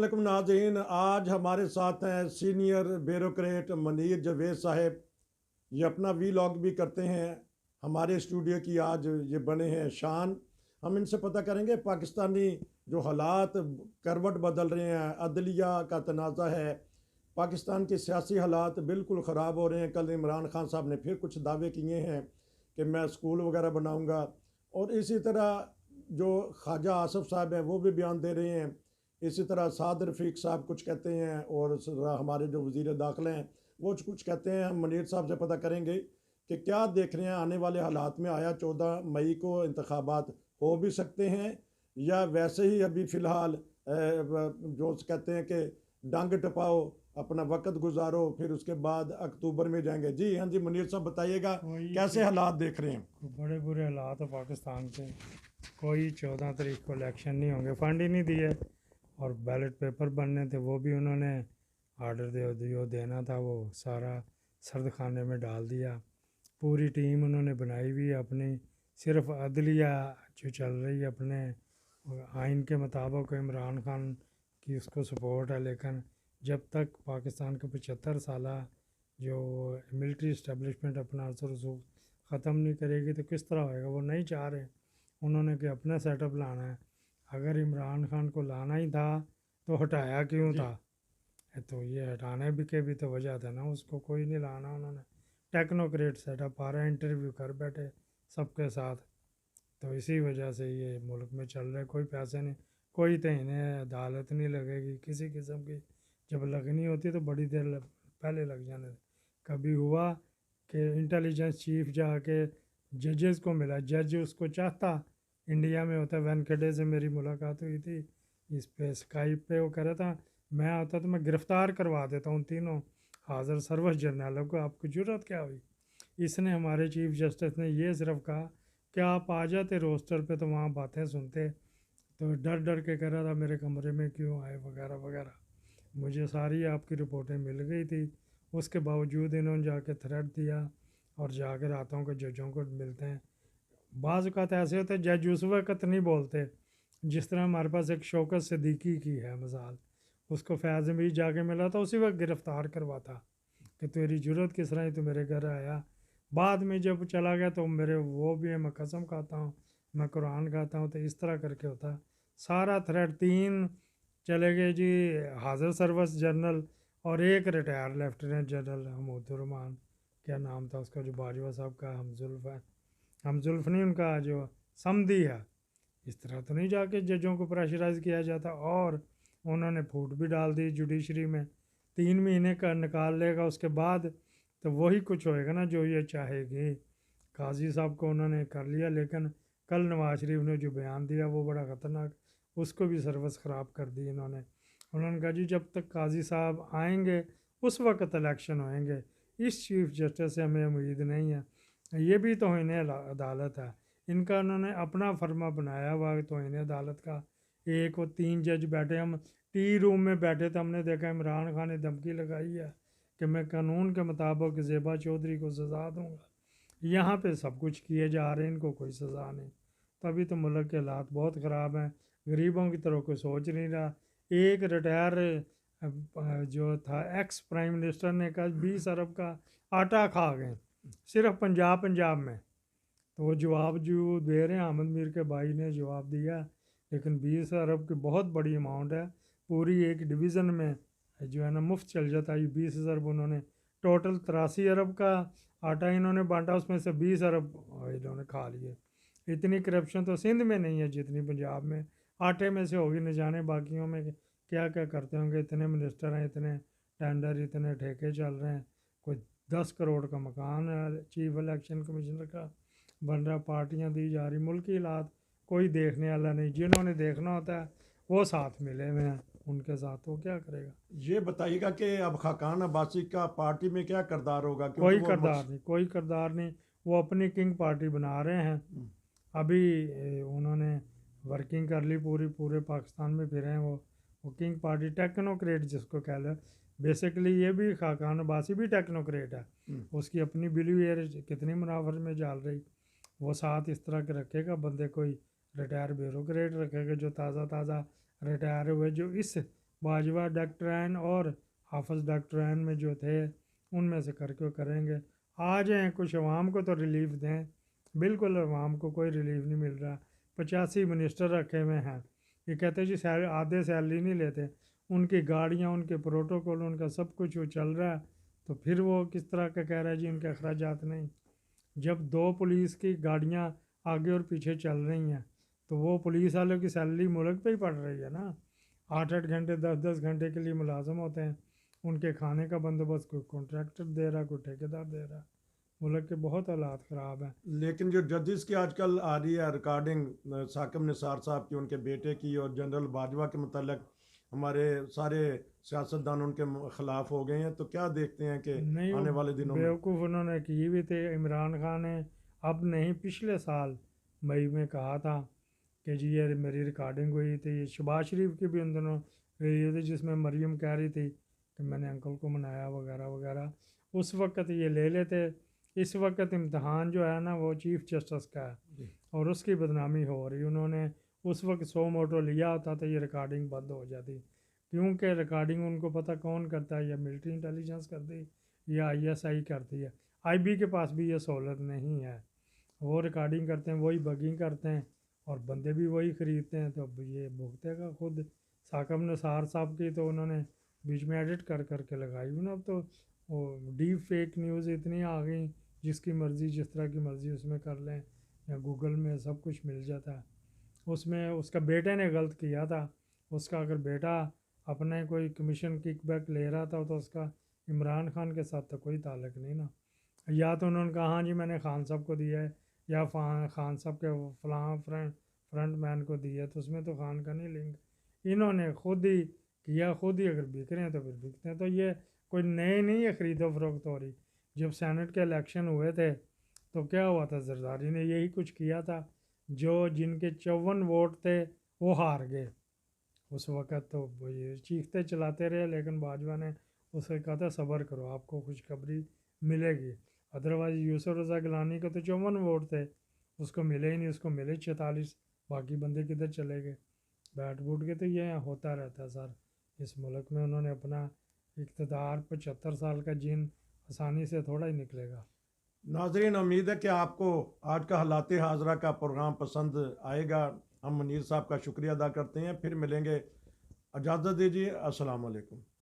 अस्सलामुअलैकुम नाज़रीन। आज हमारे साथ हैं सीनियर ब्यूरोक्रेट मनीर जवेद साहब। ये अपना वीलॉग भी करते हैं। हमारे स्टूडियो की आज ये बने हैं शान। हम इनसे पता करेंगे पाकिस्तानी जो हालात करवट बदल रहे हैं, अदलिया का तनाज़ा है, पाकिस्तान के सियासी हालात बिल्कुल ख़राब हो रहे हैं। कल इमरान खान साहब ने फिर कुछ दावे किए हैं कि मैं स्कूल वगैरह बनाऊंगा, और इसी तरह जो ख्वाजा आसफ साहब हैं वो भी बयान दे रहे हैं। इसी तरह साद रफ़ीक साहब कुछ कहते हैं, और हमारे जो वज़ीर दाखिला हैं वो कुछ कहते हैं। हम मनीर साहब से पता करेंगे कि क्या देख रहे हैं आने वाले हालात में। आया 14 मई को इंतखाबात हो भी सकते हैं, या वैसे ही अभी फ़िलहाल जो कहते हैं कि डंग टपाओ, अपना वक्त गुजारो, फिर उसके बाद अक्टूबर में जाएंगे। जी हाँ जी, मनीर साहब बताइएगा कैसे हालात देख रहे हैं। बड़े बुरे हालात है पाकिस्तान के। कोई 14 तारीख को इलेक्शन नहीं होंगे, फंड ही नहीं दिए, और बैलेट पेपर बनने थे वो भी उन्होंने आर्डर जो देना था वो सारा सर्द खाने में डाल दिया। पूरी टीम उन्होंने बनाई हुई है अपनी, सिर्फ अदलिया जो चल रही है अपने आइन के मुताबिक। इमरान खान की उसको सपोर्ट है, लेकिन जब तक पाकिस्तान के 75 साल जो मिलिट्री इस्टेब्लिशमेंट अपना असर रसूख ख़त्म नहीं करेगी तो किस तरह होएगा। वो नहीं चाह रहे उन्होंने कि अपना सेटअप लाना है। अगर इमरान खान को लाना ही था तो हटाया क्यों था। तो ये हटाने भी के भी तो वजह था ना, उसको कोई नहीं लाना। उन्होंने टेक्नोक्रेट सेटअप आ रहा है, इंटरव्यू कर बैठे सबके साथ। तो इसी वजह से ये मुल्क में चल रहा है। कोई पैसे नहीं, कोई तो इन्हें अदालत नहीं लगेगी किसी किस्म की। जब लगनी होती तो बड़ी देर पहले लग जाने। कभी हुआ कि इंटेलिजेंस चीफ जाके जजेस को मिला, जज उसको चाहता इंडिया में होता। वेंकटे से मेरी मुलाकात हुई थी इस पे स्काइप पे। वो कह रहा था मैं आता तो मैं गिरफ़्तार करवा देता हूँ तीनों हाज़िर सर्विस जर्नलों को, आपकी ज़रूरत क्या हुई। इसने हमारे चीफ जस्टिस ने ये सिर्फ कहा कि आप आ जाते रोस्टर पे तो वहाँ बातें सुनते। तो डर डर के कह रहा था मेरे कमरे में क्यों आए वगैरह वगैरह। मुझे सारी आपकी रिपोर्टें मिल गई थी, उसके बावजूद इन्होंने जाके थ्रेट दिया और जाकर रातों के जजों को मिलते हैं। बाज़ अवत ऐसे होते जज उस वक्त नहीं बोलते। जिस तरह हमारे पास एक शौकत सिद्दीकी की है मिसाल, उसको फैज़ में जाके मिला था उसी वक्त गिरफ़्तार करवाता कि तेरी ज़रूरत किस तरह तो मेरे घर आया। बाद में जब चला गया तो मेरे वो भी है, मैं कसम खाता हूँ, मैं कुरान खाता हूँ। तो इस तरह करके होता सारा थ्रेड। 3 चले गए जी हाज़िर सर्विस जनरल, और एक रिटायर लेफ्टिनेंट जनरल हमदुररहमान, क्या नाम था उसका, जो बाजवा साहब का हमजुल्फ है। हमजुल्फ नहीं, उनका जो समधी है। इस तरह तो नहीं जाके जजों को प्रेशराइज़ किया जाता। और उन्होंने फूट भी डाल दी जुडिशरी में। 3 महीने का निकाल लेगा, उसके बाद तो वही कुछ होएगा ना जो ये चाहेगी। काजी साहब को उन्होंने कर लिया, लेकिन कल नवाज शरीफ ने जो बयान दिया वो बड़ा ख़तरनाक, उसको भी सर्विस ख़राब कर दी इन्होंने। उन्होंने कहा जी जब तक काजी साहब आएंगे उस वक्त इलेक्शन होएंगे, इस चीफ जस्टिस से हमें उम्मीद नहीं है। ये भी तो इन्हें अदालत है, इनका उन्होंने अपना फर्मा बनाया हुआ तो इन्हें अदालत का। एक और 3 जज बैठे, हम टी रूम में बैठे थे, हमने देखा इमरान खान ने धमकी लगाई है कि मैं कानून के मुताबिक ज़ेबा चौधरी को सज़ा दूंगा। यहाँ पे सब कुछ किए जा रहे हैं, इनको कोई सज़ा नहीं। तभी तो मुल्क के हालात बहुत ख़राब हैं, गरीबों की तरफ कोई सोच नहीं रहा। एक रिटायर जो था एक्स प्राइम मिनिस्टर ने कहा 20 अरब का आटा खा गए सिर्फ पंजाब में। तो वो जवाब जो दे रहे हैं, अहमद मीर के भाई ने जवाब दिया, लेकिन 20 अरब की बहुत बड़ी अमाउंट है। पूरी एक डिवीज़न में जो है ना मुफ्त चल जाता है। 20 अरब उन्होंने टोटल 83 अरब का आटा इन्होंने बांटा, उसमें से 20 अरब इन्होंने खा लिए। इतनी करप्शन तो सिंध में नहीं है जितनी पंजाब में। आटे में से होगी, न जाने बाकियों में क्या क्या करते होंगे। इतने मिनिस्टर हैं, इतने टेंडर, इतने ठेके चल रहे हैं। कोई 10 करोड़ का मकान है चीफ इलेक्शन कमिश्नर का बन रहा, पार्टियाँ दी जा रही। मुल्क की हालात कोई देखने वाला नहीं, जिन्होंने देखना होता है वो साथ मिले हुए हैं उनके साथ, वो क्या करेगा। ये बताइएगा कि अब खाकान अब्बासी का पार्टी में क्या किरदार होगा, क्योंकि कोई वो किरदार नहीं, कोई किरदार नहीं। वो अपनी किंग पार्टी बना रहे हैं। अभी उन्होंने वर्किंग कर ली पूरी, पूरे पाकिस्तान में फिरे हैं वो किंग पार्टी टेक्नोक्रेट जिसको कह लो। बेसिकली ये भी खाकान अब्बासी भी टेक्नोक्रेट है। उसकी अपनी बिलीवियर कितनी मुनावर में जाल रही। वो साथ इस तरह के रखेगा बंदे, कोई रिटायर ब्यूरोक्रेट रखेगा जो ताज़ा ताज़ा रिटायर हुए, जो इस बाजवा डॉक्टरैन और हाफिज़ डॉक्टरैन में जो थे उनमें से करके करेंगे। आ जाएँ, कुछ अवाम को तो रिलीफ दें। बिल्कुल अवाम को कोई रिलीफ नहीं मिल रहा। 85 मिनिस्टर रखे हुए हैं, ये कहते जी आधे सैलरी नहीं लेते, उनकी गाड़ियाँ, उनके प्रोटोकॉल, उनका सब कुछ वो चल रहा है, तो फिर वो किस तरह का कह रहा है जी उनके अखराजात नहीं। जब 2 पुलिस की गाड़ियाँ आगे और पीछे चल रही हैं तो वो पुलिस वालों की सैलरी मुल्क पे ही पड़ रही है ना। 8-8 घंटे 10-10 घंटे के लिए मुलाजम होते हैं, उनके खाने का बंदोबस्त कोई कॉन्ट्रैक्टर दे रहा, कोई ठेकेदार दे रहा। मुल्क के बहुत हालात ख़राब हैं। लेकिन जो जजेस की आजकल आ रही है रिकॉर्डिंग साकिब निसार साहब की, उनके बेटे की और जनरल बाजवा के मतलब हमारे सारे सियासतदान उनके खिलाफ हो गए हैं, तो क्या देखते हैं कि नहीं, आने वाले दिनों में? बेवकूफ़ उन्होंने की भी थे। इमरान खान ने अब नहीं, पिछले साल मई में कहा था कि जी ये मेरी रिकॉर्डिंग हुई थी। शहबाज शरीफ की भी उन दिनों रही थी जिसमें मरीम कह रही थी कि मैंने अंकल को मनाया वगैरह वगैरह। उस वक़्त ये ले लेते। इस वक्त इम्तहान जो है ना वो चीफ़ जस्टिस का है और उसकी बदनामी हो रही। उन्होंने उस वक्त 100 मोटो लिया होता तो ये रिकॉर्डिंग बंद हो जाती, क्योंकि रिकॉर्डिंग उनको पता कौन करता है, या मिलिट्री इंटेलिजेंस करती या ISI करती है। IB के पास भी ये सहूलत नहीं है। वो रिकॉर्डिंग करते हैं, वही बगिंग करते हैं और बंदे भी वही ख़रीदते हैं, तो अब ये भुगतेगा खुद। साकिब निसार साहब की तो उन्होंने बीच में एडिट कर करके लगाई हुई ना। अब तो वो डीप फेक न्यूज़ इतनी आ गई, जिसकी मर्ज़ी जिस तरह की मर्ज़ी उसमें कर लें, या गूगल में सब कुछ मिल जाता है। उसमें उसका बेटे ने गलत किया था। उसका अगर बेटा अपने कोई कमीशन किकबैक ले रहा था तो उसका इमरान खान के साथ तो कोई ताल्लुक नहीं ना। या तो उन्होंने कहा हाँ जी मैंने खान साहब को दिया है, या खान साहब के फलां फ्रंट मैन को दिया है, तो उसमें तो खान का नहीं लिंक। इन्होंने खुद ही किया, खुद ही अगर बिक रहे हैं तो फिर बिकते हैं। तो ये कोई नए नहीं है ख़रीदो फरोख्त हो रही। जब सेनेट के इलेक्शन हुए थे तो क्या हुआ था, जरदारी ने यही कुछ किया था। जो जिनके 54 वोट थे वो हार गए उस वक़्त। तो वो ये चीखते चलाते रहे, लेकिन बाजवा ने उसे कहा था सब्र करो, आपको खुशखबरी मिलेगी। अदरवाइज़ यूसुफ रज़ा गिलानी को तो 54 वोट थे, उसको मिले ही नहीं। उसको मिले 46, बाकी बंदे किधर चले गए, बैठ बूट के। तो ये होता रहता है सर इस मुल्क में। उन्होंने अपना इक़्तिदार 75 साल का जीन आसानी से थोड़ा ही निकलेगा। नाजरीन, उम्मीद है कि आपको आज का हालात हाजरा का प्रोग्राम पसंद आएगा। हम मुनीर साहब का शुक्रिया अदा करते हैं। फिर मिलेंगे, इजाज़त दीजिए। अस्सलाम वालेकुम।